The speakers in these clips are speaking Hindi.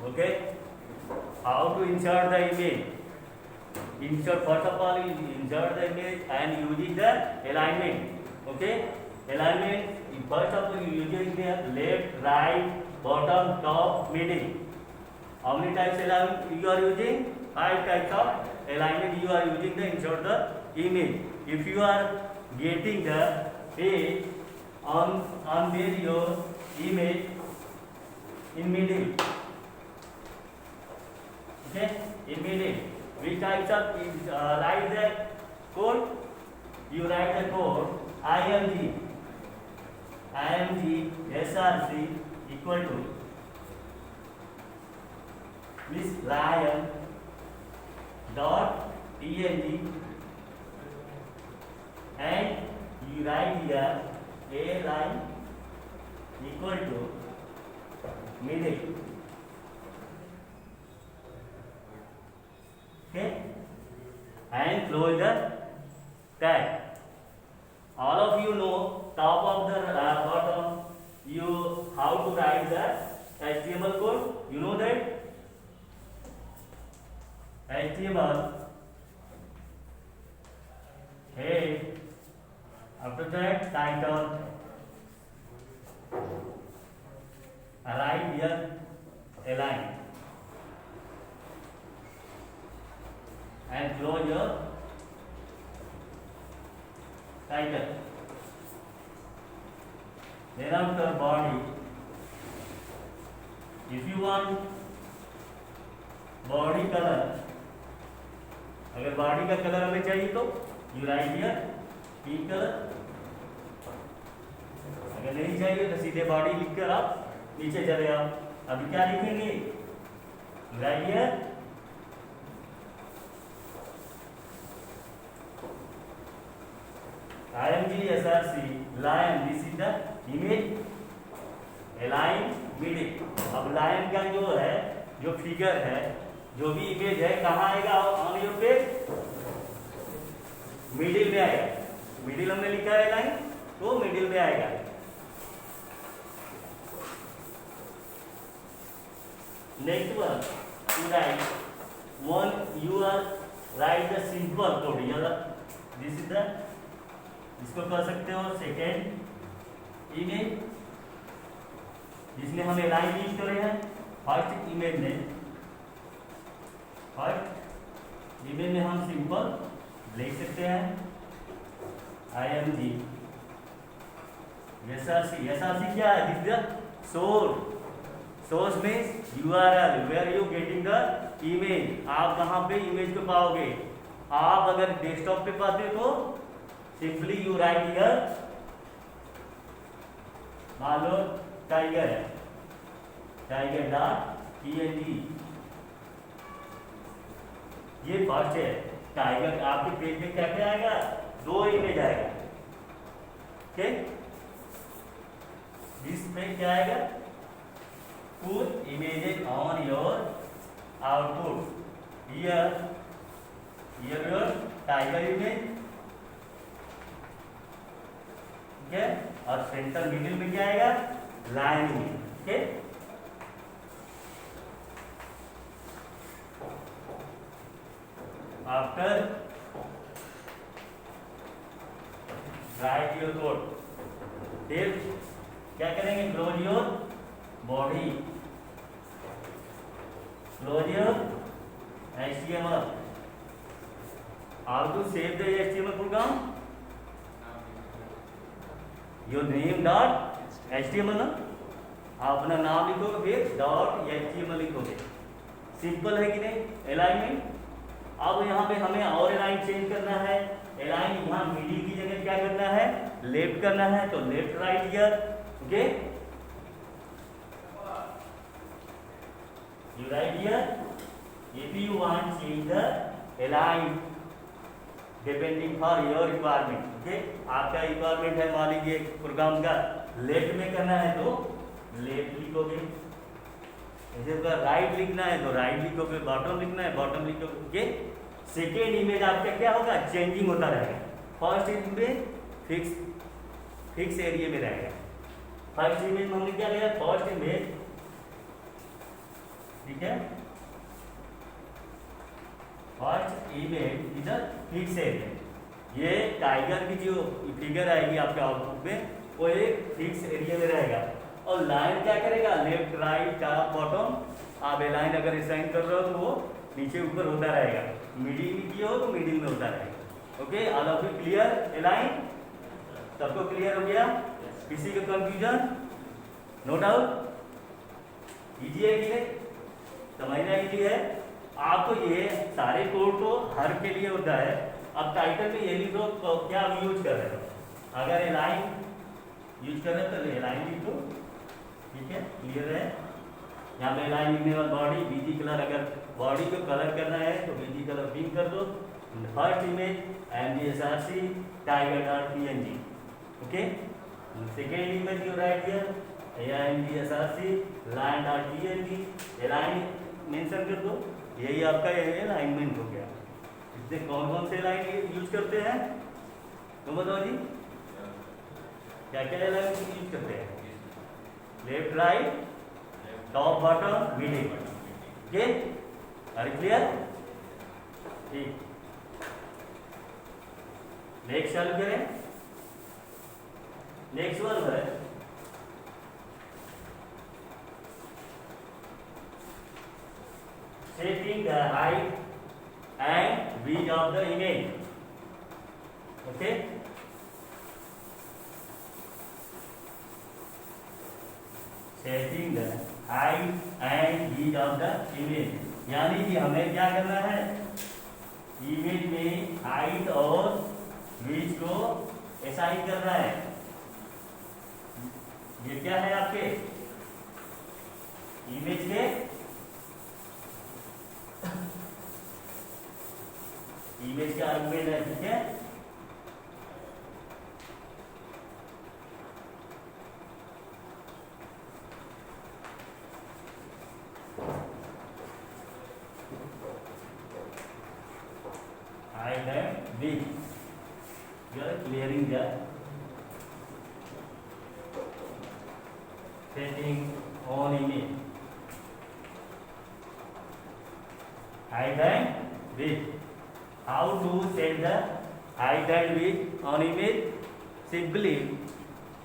Okay, how to insert the image? Insert, first of all, you insert the image and using the alignment. Okay, alignment, first of all you using the left, right, bottom, top, middle. How many types alignment you are using? 5 types of alignment you are using to insert the image. If you are getting the page on there your image in middle. Okay, in middle. Which types of write the code? You write the code IMG SRC equal to Miss Lion dot png, and you write here a line equal to middle. Okay, and close the tag. All of you know top of the bottom you how to write the HTML code. You know that HTML head, after that title, write here align and close your title. Then after body, if you want body color, अगर बॉडी का कलर हमें चाहिए तो you right here pink colour, अगर नहीं चाहिए तो सीधे बॉडी लिखकर आप नीचे चले आओ. अभी क्या लिखेंगे? Right here IMG SRC lion, this is the image align middle. अब लायन का जो है, जो फिगर है, जो भी इमेज है, कहाँ आएगा ऑन योर पेज? मिडिल में आएगा. मिडिल हमने लिखा है लाइन, तो मिडिल में आएगा. Next one, you write one, you are write the simple code here. This is the, इसको कर सकते हो सेकेंड इमेज जिसमें हमें लाइन यूज कर रहे हैं. फर्स्ट इमेज में हम सिंपल लिख सकते हैं IMG SRC क्या है? दिस द सोर्स में URL where you getting the image. आप कहाँ पे इमेज को पाओगे? आप अगर डेस्कटॉप पे पाते हो तो सिंपली यू राइट हियर, मान लो टाइगर है, टाइगर डॉट png. ये फर्स्ट है टाइगर. आपके पेज में क्या क्या आएगा? 2 इमेज आएगा. ओके, इसमें क्या आएगा? Put images on your output. Here your tiger image. Okay, और सेंटर मिडिल में क्या आएगा? लाइन में. Okay, after write your code. फिर क्या करेंगे? Close your body, close your HTML. How to save the HTML program? Your name dot HTML ना, आप अपना नाम लिखोगे, फिर डॉट HTML लिखोगे. सिंपल है कि नहीं? अलाइनमेंट. अब यहाँ पे हमें और अलाइन चेंज करना है. अलाइन यहाँ मिडिल की जगह क्या करना है? लेफ्ट करना है. तो left right here. Okay, you right here. If you want change the align depending for your requirement. Okay, आपका रिक्वायरमेंट है मान लीजिए प्रोग्राम का लेफ्ट में करना है तो लेफ्ट लिखोगे, जैसे राइट लिखना है तो राइट लिखोगे, बॉटम लिखना है बॉटम लिखोगे. ओके, सेकेंड इमेज आपका क्या होगा? चेंजिंग होता रहेगा. फर्स्ट इमेज फिक्स एरिया में रहेगा. फर्स्ट इमेज में हमने क्या लिया? फर्स्ट इमेज ठीक है। First image is a fix area, ये टाइगर की जो फिगर आएगी आपके आउटपुट में वो एक फिक्स एरिया में रहेगा। और लाइन क्या करेगा, लेफ्ट राइट टॉप बॉटम, आप ये लाइन अगर असाइन कर रहे हो तो वो नीचे ऊपर होता रहेगा, मिडिल में किया हो तो मिडिल में होता रहेगा। Okay, all of you clear? A line सबको क्लियर हो गया? किसी का कंफ्यूजन? No doubt? इजी है, ठीक है, समझना इजी है। आपको ये सारे कोड तो हर के लिए होता है। अब टाइटल में ये लिखो तो क्या यूज कर रहे हो, अगर ये लाइन यूज कर रहे हो तो ये लाइन लिखो, ठीक है, क्लियर है। यहाँ पे लाइन लिखने वाला बॉडी बीजी कलर, अगर बॉडी को कलर करना है तो बीजी कलर पिंक कर दो। First image MGSRC tiger.png, okay. Second image you right here MGSRC line.png, ये लाइन मेंशन कर दो, यही आपका ये अलाइनमेंट हो गया। इसमें कौन कौन से लाइन यूज करते हैं तो बताओ जी, क्या क्या लाइन यूज करते हैं? Left right top bottom middle, okay, are clear? ठीक, नेक्स्ट चालू करें। नेक्स्ट वन है setting the height and width of the image, okay। setting the height and width of the image, यानी कि हमें क्या करना है, इमेज में हाइट और विड्थ को असाइन करना है। ये क्या है आपके इमेज के इमेज का आर्गुमेंट है, ठीक है। height and width, you are clearing the setting on image, height and width. How to set the height and width on image? Simply,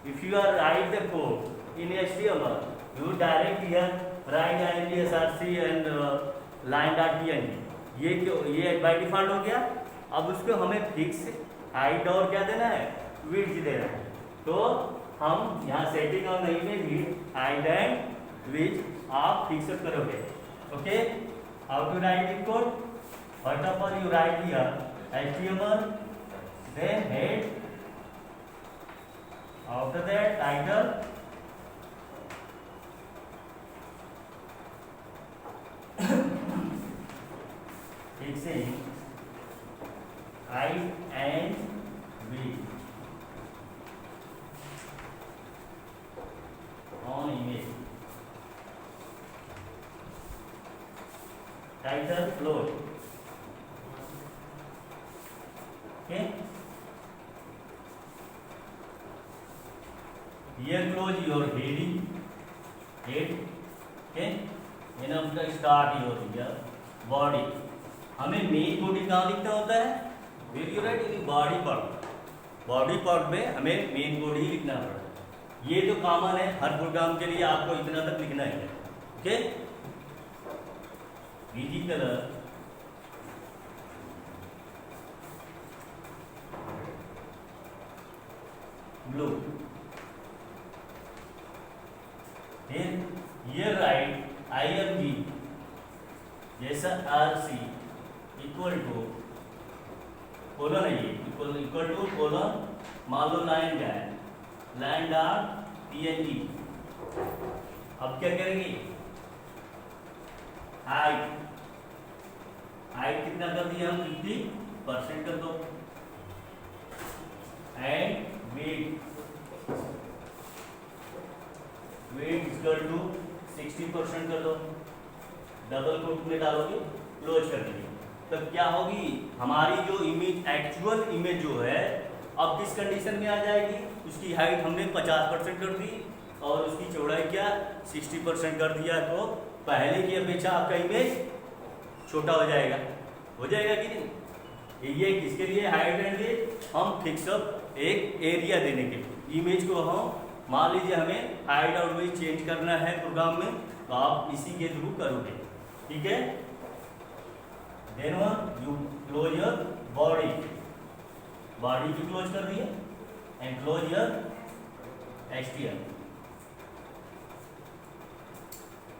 if you are write the code in HTML, you direct here write MGSRC and line.png, ये बाय डिफॉल्ट हो गया। अब उसको हमें फिक्स हाइट और क्या देना है, विड्थ देना है। तो हम यहाँ setting on the image height and width आप फिक्स करोगे, okay. How to write the code? First of all, you write here HTML, then head, after that title, fixing height and width on image, title float, okay. Here close your heading, head, okay. Then after start your body. हमें मेन बॉडी कहाँ लिखना होता है, where you write in body part, body part में हमें मेन बॉडी लिखना पड़ता है। ये तो कॉमन है हर प्रोग्राम के लिए, आपको इतना तक लिखना है, okay. BG colour blue, then here write IMG जैसा RC इक्वल टू कोलन है, ये इक्वल टू कोलन, मान लो लाइन क्या है, लाइन डॉट PNG। अब क्या करेंगे, हाइट कितना कर दिया हम, 50% कर दो, एंड वेट इक्वल टू 60% कर दो, डबल कोट में डालोगे, क्लोज कर देंगे। तब क्या होगी, हमारी जो इमेज एक्चुअल इमेज जो है अब किस कंडीशन में आ जाएगी, उसकी हाइट हमने 50% कर दी और उसकी चौड़ाई क्या 60% कर दिया, तो पहले की अपेक्षा आपका इमेज छोटा हो जाएगा कि नहीं। ये किसके लिए हाइट एंड वेट, हम फिक्सअप एक एरिया देने के लिए इमेज को हम मान लीजिए हमें हाइट और वेट चेंज करना है प्रोग्राम में, तो आप इसी के थ्रू करोगे, ठीक है। Then you close your body भी क्लोज कर दिए एंड क्लोज योर HTML।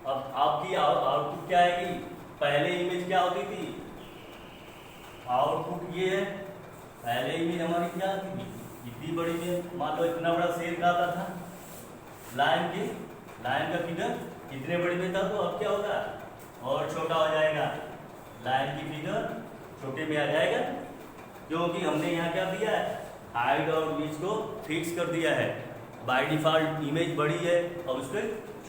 अब आपकी आउटपुट क्या आएगी, पहले इमेज क्या होती थी, आउटपुट ये है, पहले इमेज हमारी क्या आती थी, इतनी बड़ी में मान लो इतना बड़ा शेर का आता था, लाइन का फिगर कितने बड़े में था, तो अब क्या होगा और छोटा हो जाएगा, लाइन की फिगर छोटे में आ जाएगा, क्योंकि हमने यहाँ क्या दिया है, हाइट और विड्थ को फिक्स कर दिया है। बाय डिफॉल्ट इमेज बड़ी है और उसको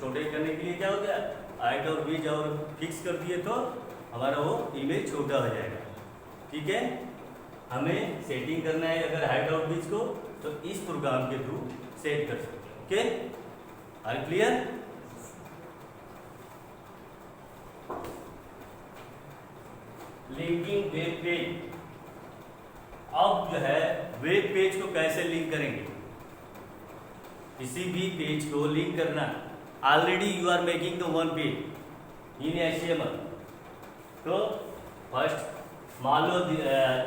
छोटे करने के लिए क्या हो गया, हाइट और विड्थ और फिक्स कर दिए तो हमारा वो इमेज छोटा हो जाएगा, ठीक है। हमें सेटिंग करना है अगर हाइट और विड्थ को, तो इस प्रोग्राम के थ्रू सेट कर सकते हैं, okay. Are clear? Linking web page. अब जो है वेब पेज को कैसे लिंक करेंगे, किसी भी पेज को लिंक करना, already you are making the one page in HTML। तो फर्स्ट मान लो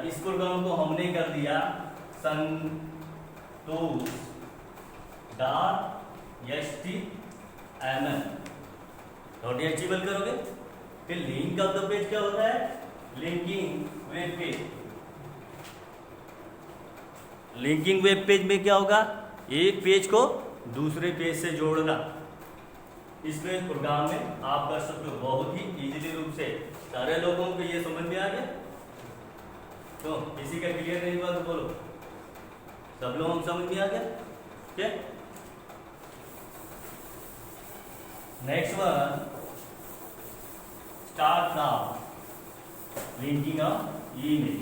इस प्रोग्राम को हमने कर दिया संतोष.html करोगे, फिर लिंक ऑफ द पेज क्या होता है, linking web page. Linking web page में क्या होगा, एक पेज को दूसरे पेज से जोड़ना। इसमें प्रोग्राम में आप कर सकते हो बहुत ही इजीली रूप से। सारे लोगों को ये समझ में आ गया, तो किसी का क्लियर नहीं हुआ तो बोलो, सब लोगों को समझ में आ गया, ठीक है। Next one, start now linking of email.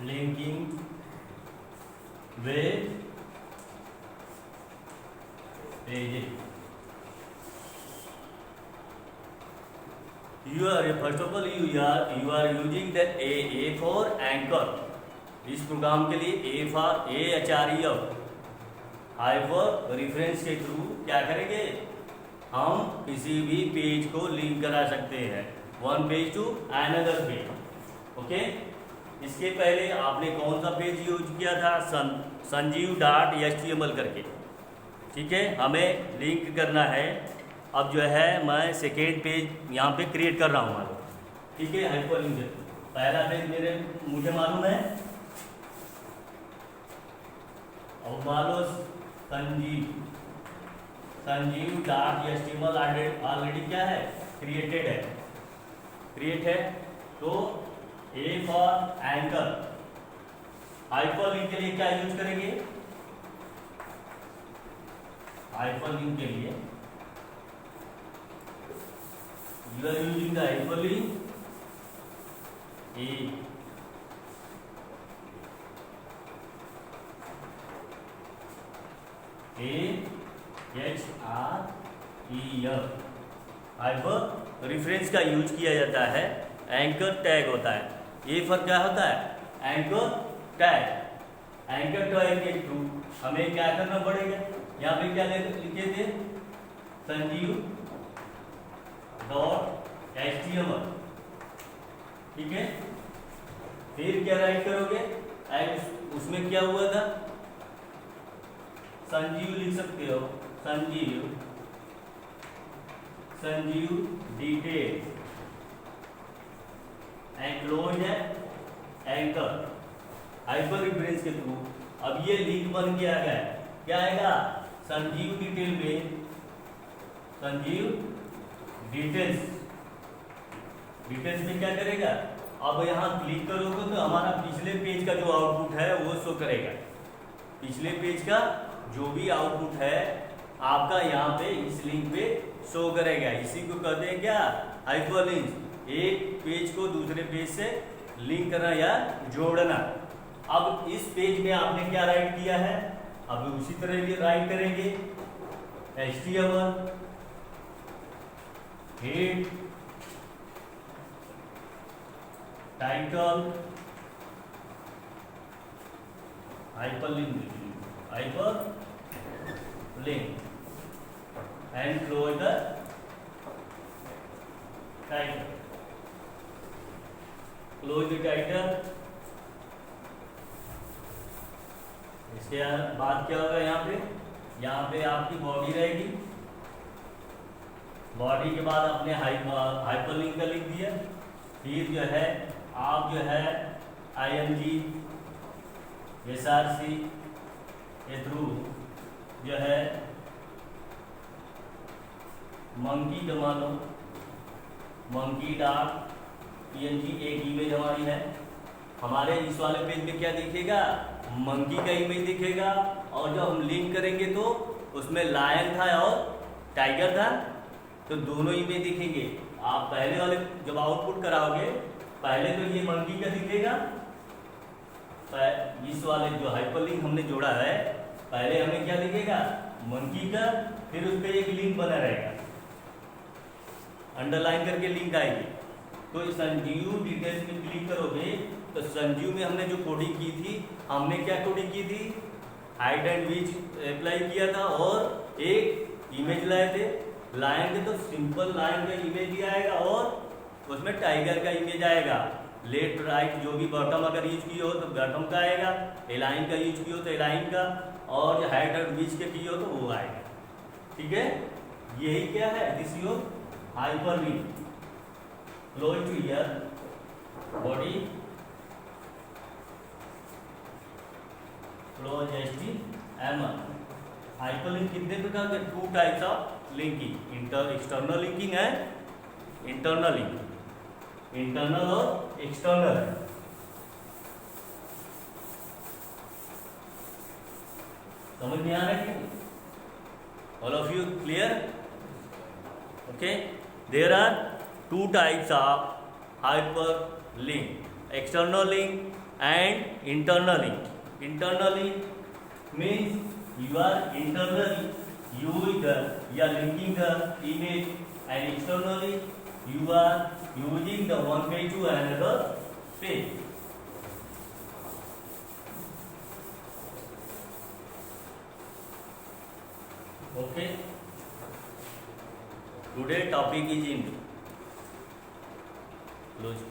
Linking web pages. You are first of all you are using the A for anchor। इस प्रोग्राम के लिए A for हाइपर रेफरेंस के थ्रू क्या करेंगे, हम किसी भी पेज को लिंक करा सकते हैं, one page to another page, okay. इसके पहले आपने कौन सा पेज यूज किया था, संजीव.html करके, ठीक है। हमें लिंक करना है, अब जो है मैं सेकेंड पेज यहाँ पे क्रिएट कर रहा हूँ मान लो, ठीक है। हाइपर लिंक पहला पेज मुझे मालूम है, और मान लो संजीव.html ऑलरेडी क्या है, क्रिएट है। तो A for anchor, hyper link के लिए क्या यूज करेंगे, हाइपर लिंक के लिए you are using the hyper link AHREF। Hyper reference का यूज किया जाता है, एंकर टैग होता है। ये फर्क क्या होता है, एंकर टैग के थ्रू हमें क्या करना पड़ेगा, यहाँ पे क्या लिखे थे, संजीव.html, ठीक है। फिर क्या राइट करोगे, उसमें क्या हुआ था, संजीव लिख सकते हो, संजीव डिटेल एंड क्लोज है एंकर, हाइपर रेफरेंस के थ्रू। अब ये लिंक बन के आ गया, क्या आएगा, संजीव डिटेल में संजीव डिटेल्स डिटेल्स में क्या करेगा, अब यहाँ क्लिक करोगे तो हमारा पिछले पेज का जो आउटपुट है वो शो करेगा। पिछले पेज का जो भी आउटपुट है आपका यहाँ पे इस लिंक पे शो करेगा। इसी को कहते हैं क्या, हाइपरलिंक। एक पेज को दूसरे पेज से लिंक करना या जोड़ना। अब इस पेज में आपने क्या राइट किया है, अब उसी तरह ये राइट करेंगे HTML head title hyperlink and close the title, close the title. इसके बाद क्या होगा, यहाँ पे आपकी बॉडी रहेगी। बॉडी के बाद आपने हाइपरलिंक का लिख दिया। फिर जो है आप जो है IMG SRC के थ्रू जो है मंकी जमा लो, मंकी डॉट PNG एक इमेज हमारी है। हमारे इस वाले पेज में क्या दिखेगा, मंकी का इमेज दिखेगा, और जब हम लिंक करेंगे तो उसमें लायन था और टाइगर था, तो दोनों इमेज दिखेंगे। आप पहले वाले जब आउटपुट कराओगे पहले तो ये मंकी का दिखेगा, इस वाले जो हाइपरलिंक हमने जोड़ा है पहले हमें क्या दिखेगा, मंकी का, फिर उस पर एक लिंक बना रहेगा, अंडरलाइन करके लिंक आएगी। तो संजीव डिटेल्स में क्लिक करोगे तो संजीव में हमने जो कोडिंग की थी, हमने क्या कोडिंग की थी, हाइड एंड विच अप्लाई किया था और एक इमेज लाए थे। लायन के तो सिंपल लायन का इमेज भी आएगा और उसमें टाइगर का इमेज आएगा। लेफ्ट राइट जो भी बॉटम अगर यूज की हो तो बॉटम का आएगा, एलाइन का यूज की हो तो एलाइन का, और जो हाइड एंड विच के की हो तो वो आएगा। ठीक है, यही क्या है, this your hyperlink. Close to here body, close HTML। Hyperlink कितने प्रकार के, 2 types of linking, external linking है, इंटरनल लिंकिंग, इंटरनल और एक्सटर्नल है। समझ में आ रहा है कि all of you clear? Okay, there are 2 types of hyperlink, external link and internal link. Internal link means you are internally you are linking the image, and externally you are using the one page to another page. Okay, today topic is in close.